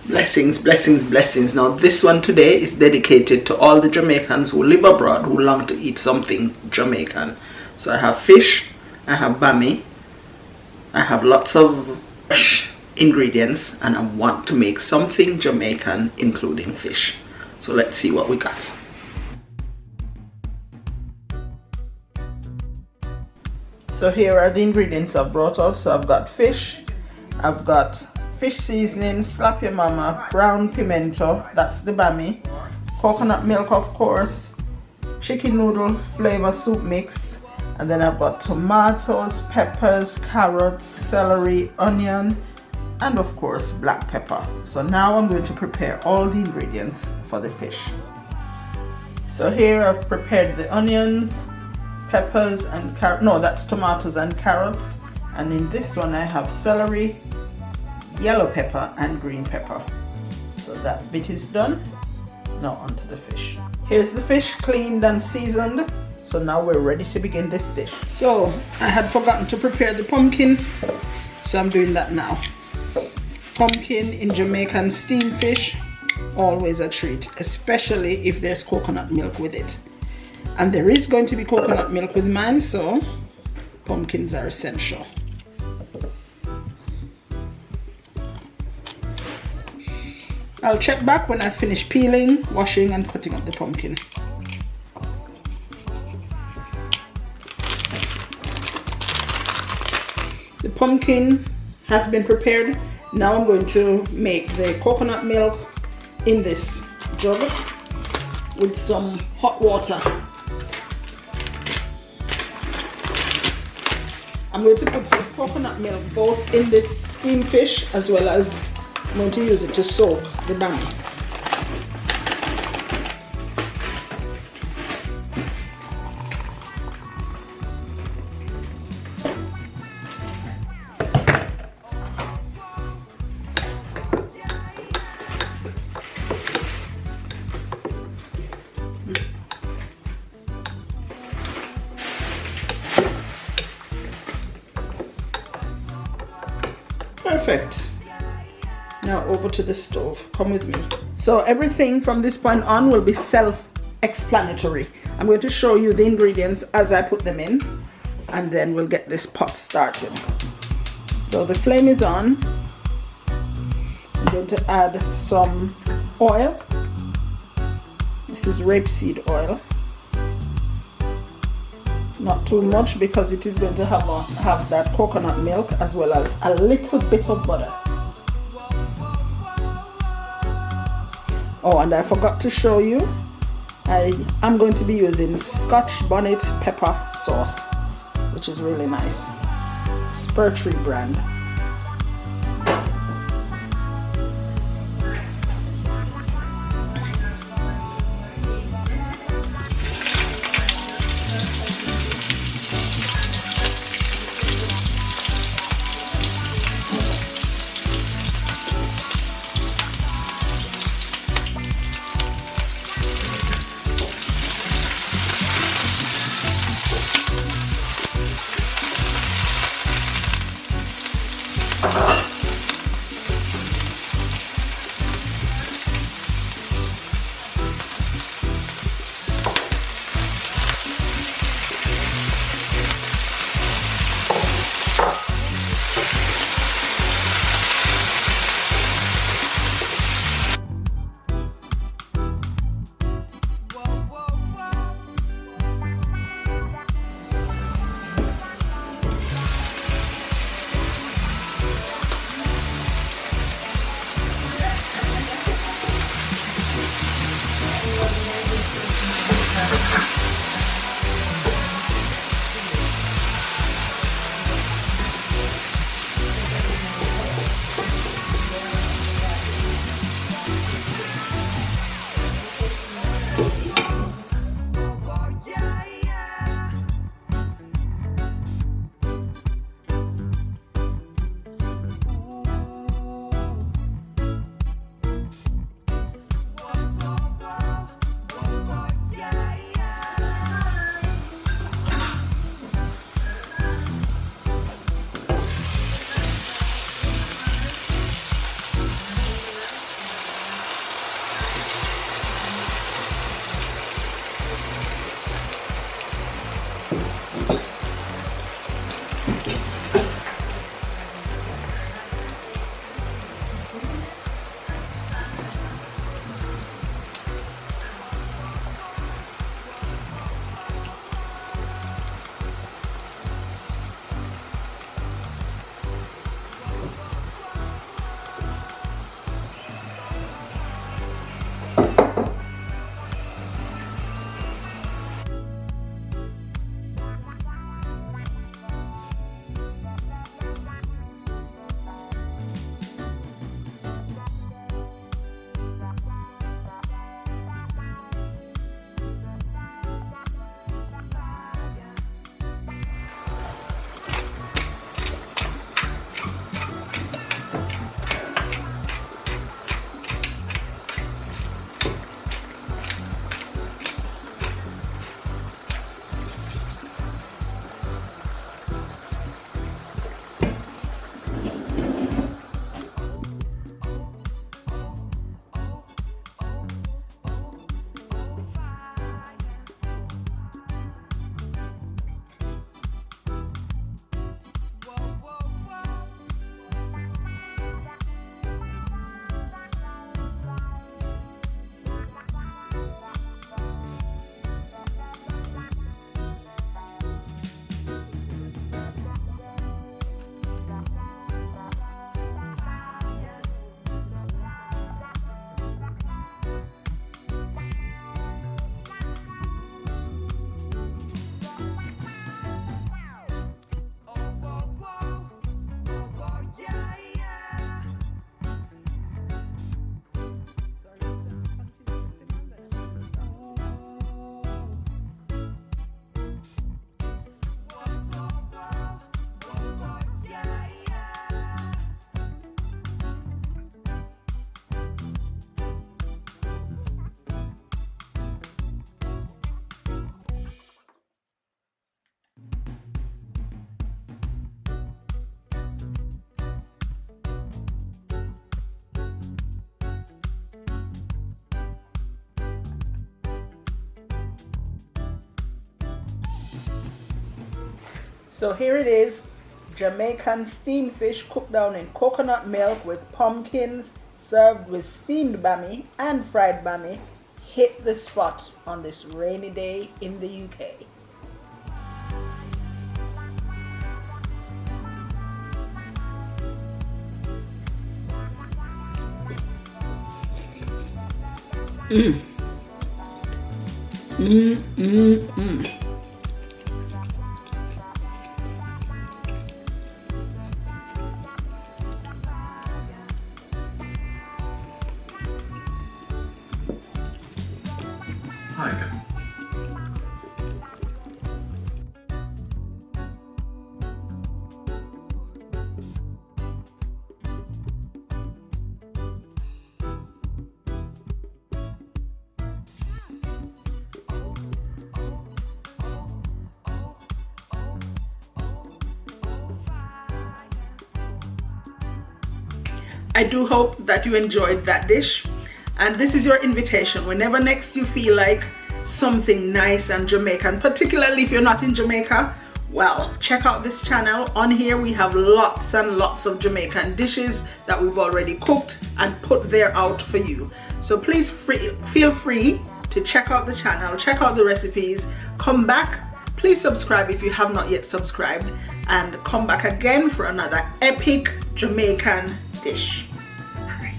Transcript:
Blessings, blessings, blessings. Now this one today is dedicated to all the Jamaicans who live abroad who long to eat something Jamaican. So I have fish, I have BAMMY, I have lots of fresh ingredients, and I want to make something Jamaican including fish. So let's see what we got. So here are the ingredients I've brought out. So I've got fish, I've got fish seasoning, slap your mama, brown pimento, that's the BAMMY, coconut milk of course, chicken noodle flavor soup mix, and then I've got tomatoes, peppers, carrots, celery, onion, and of course black pepper. So now I'm going to prepare all the ingredients for the fish. So here I've prepared the onions, peppers and that's tomatoes and carrots, and in this one I have celery, yellow pepper and green pepper. So that bit is done. Now onto the fish. Here's the fish cleaned and seasoned. So now we're ready to begin this dish. So I had forgotten to prepare the pumpkin, so I'm doing that now. Pumpkin in Jamaican steamed fish, always a treat, especially if there's coconut milk with it. And there is going to be coconut milk with mine, so pumpkins are essential. I'll check back when I finish peeling, washing and cutting up the pumpkin. The pumpkin has been prepared. Now I'm going to make the coconut milk in this jug with some hot water. I'm going to put some coconut milk both in this steamed fish as well as I'm going to use it to soak the BAMMY. Perfect. Now over to the stove. Come with me. So everything from this point on will be self-explanatory. I'm going to show you the ingredients as I put them in, and then we'll get this pot started. So the flame is on. I'm going to add some oil. This is rapeseed oil. Not too much because it is going to have that coconut milk as well as a little bit of butter. Oh, and I forgot to show you, I'm going to be using Scotch bonnet pepper sauce, which is really nice. Spurtree brand. So here it is, Jamaican steamed fish cooked down in coconut milk with pumpkins, served with steamed BAMMY and fried BAMMY. Hit the spot on this rainy day in the UK. Hi again. I do hope that you enjoyed that dish, and this is your invitation. Whenever next you feel like something nice and Jamaican, particularly if you're not in Jamaica, well, check out this channel. On here we have lots and lots of Jamaican dishes that we've already cooked and put there out for you. So please feel free to check out the channel, check out the recipes, come back. Please subscribe if you have not yet subscribed, and come back again for another epic Jamaican dish. All right.